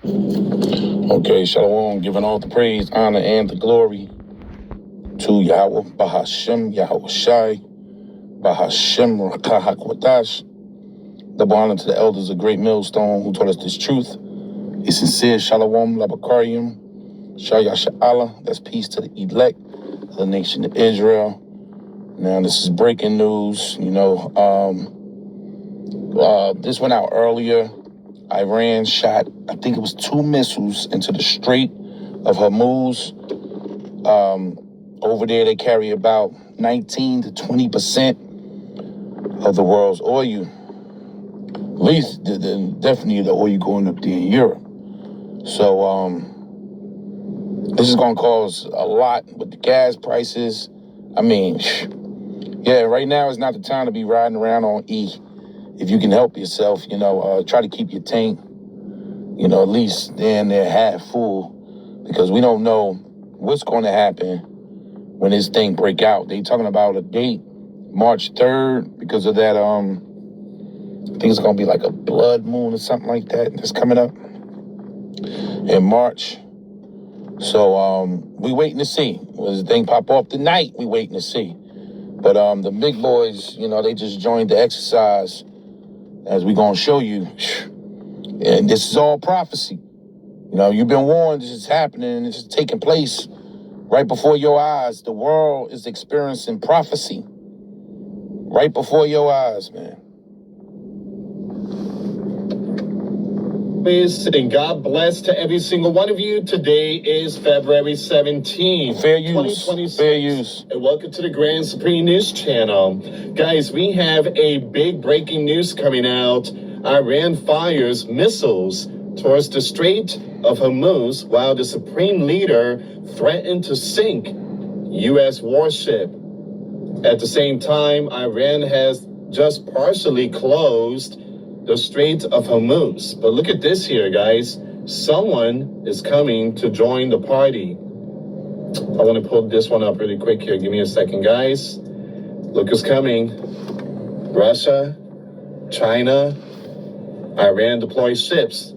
Okay, Shalom, giving all the praise, honor, and the glory to Yahweh, Bahashem, Yahweh Shai, Bahashem, Rakahakwadash. Double honor to the elders of Great Millstone who taught us this truth. A sincere Shalom, Labakarium, Shaya Sha'ala, that's peace to the elect of the nation of Israel. Now, this is breaking news. This went out earlier. Iran shot, I think it was 2 missiles into the Strait of Hormuz. Over there, they carry about 19 to 20% of the world's oil. At least, definitely the oil going up there in Europe. So, this is going to cause a lot with the gas prices. I mean, yeah, right now is not the time to be riding around on E. If you can help yourself, try to keep your tank, at least they're half full, because we don't know what's going to happen when this thing break out. They talking about a date, March 3rd, because of that, I think it's going to be like a blood moon or something like that that's coming up in March. So we waiting to see. When this thing pop off tonight, we waiting to see. But the big boys, they just joined the exercise, as we going to show you. And this is all prophecy. You've been warned this is happening, and this is taking place right before your eyes. The world is experiencing prophecy right before your eyes, man. And God bless to every single one of you. Today is February 17th, Fair use. 2026. Fair use. And welcome to the Grand Supreme News Channel. Guys, we have a big breaking news coming out. Iran fires missiles towards the Strait of Hormuz while the Supreme Leader threatened to sink U.S. warship. At the same time, Iran has just partially closed the Strait of Hormuz. But look at this here, guys. Someone is coming to join the party. I want to pull this one up really quick here. Give me a second, guys. Look who's coming. Russia, China, Iran deploy ships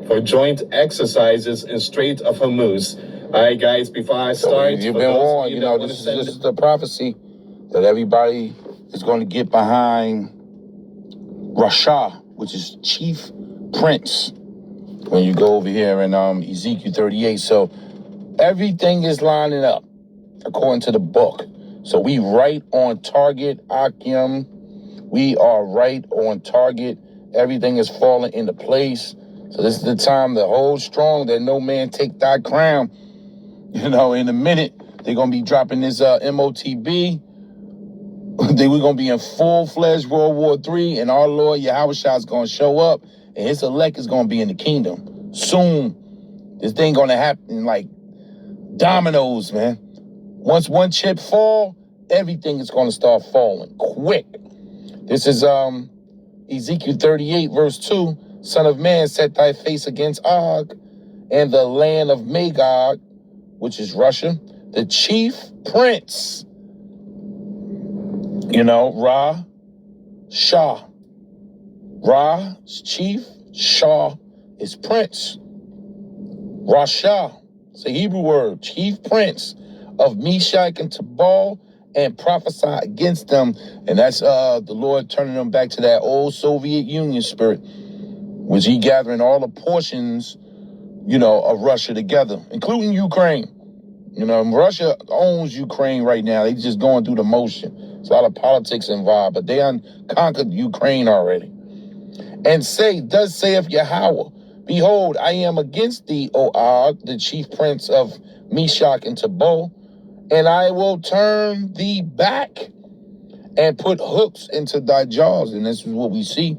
for joint exercises in Strait of Hormuz. All right, guys, before I start... You've been warned, this is the prophecy that everybody is going to get behind Rasha, which is chief prince, when you go over here in Ezekiel 38. So everything is lining up according to the book. So we right on target, Akim. We are right on target. Everything is falling into place. So this is the time to hold strong, that no man take thy crown. In a minute, they're going to be dropping this MOTB. We're going to be in full-fledged World War III, and our Lord Yahweh Shai is going to show up, and his elect is going to be in the kingdom. Soon, this thing going to happen like dominoes, man. Once one chip fall, everything is going to start falling quick. This is Ezekiel 38, verse 2. Son of man, set thy face against Og and the land of Magog, which is Russia, the chief prince. Ra, Shah. Ra is chief, Shah is prince. Rasha, it's a Hebrew word, chief prince of Meshach and Tubal, and prophesy against them. And that's the Lord turning them back to that old Soviet Union spirit, which he gathering all the portions, of Russia together, including Ukraine. Russia owns Ukraine right now. They just going through the motion. There's a lot of politics involved, but they conquered Ukraine already. And thus saith Yahweh, behold, I am against thee, O Og, the chief prince of Meshach and Tubal, and I will turn thee back and put hooks into thy jaws. And this is what we see.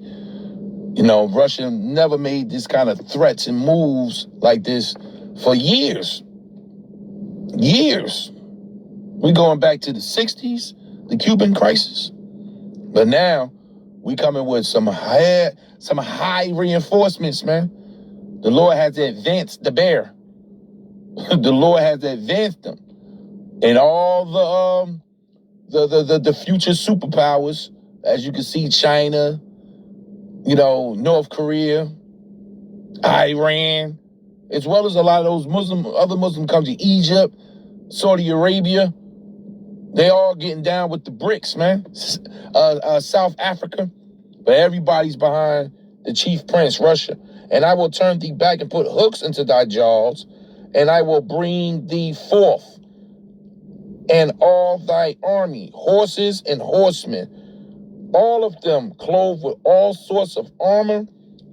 Russia never made this kind of threats and moves like this for years. We going back to the 60s, the Cuban crisis. But now we coming with some high reinforcements, man. The Lord has advanced the bear. The Lord has advanced them. And all the future superpowers, as you can see, China, North Korea, Iran, as well as a lot of those other Muslim countries, Egypt, Saudi Arabia. They all getting down with the BRICS, man. South Africa. But everybody's behind the chief prince, Russia. And I will turn thee back and put hooks into thy jaws, and I will bring thee forth, and all thy army, horses and horsemen, all of them clothed with all sorts of armor,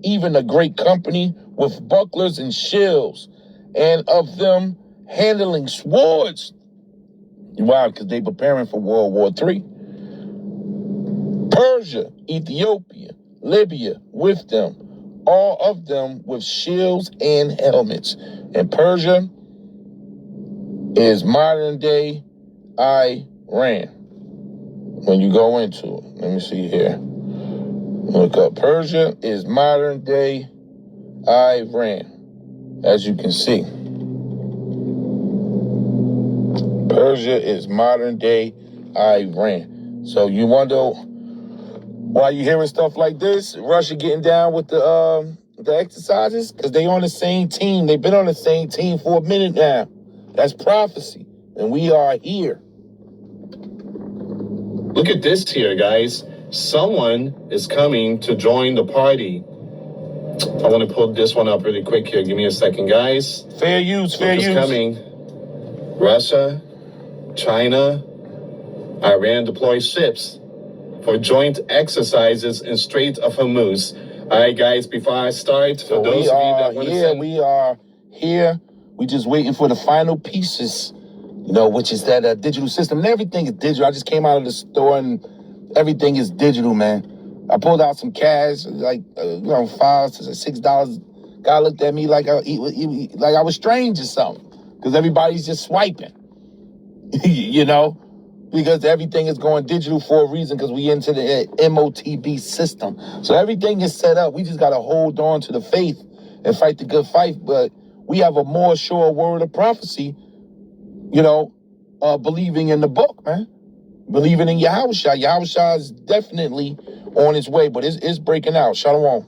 even a great company with bucklers and shields, and of them handling swords. Wow, because they preparing for World War III. Persia, Ethiopia, Libya with them, all of them with shields and helmets. And Persia is modern day Iran. When you go into it, let me see here. Look up. Persia is modern day Iran, as you can see. Persia is modern day Iran. So you wonder why you hearing stuff like this? Russia getting down with the exercises? Because they on the same team. They've been on the same team for a minute now. That's prophecy. And we are here. Look at this here, guys. Someone is coming to join the party. I want to pull this one up really quick here. Give me a second, guys. Fair use, fair use. Coming. Russia, China, Iran deploy ships for joint exercises in Strait of Hormuz. All right, guys, before I start, for those of you that want to send... We are here. We just waiting for the final pieces, which is that digital system. And everything is digital. I just came out of the store and everything is digital, man. I pulled out some cash, like, $5 to $6. Guy looked at me like I was strange or something, because everybody's just swiping, because everything is going digital for a reason, because we into the MOTB system. So everything is set up. We just got to hold on to the faith and fight the good fight. But we have a more sure word of prophecy, believing in the book, man. Believing in Yahushua. Yahushua is definitely on his way, but it's breaking out. Shalom.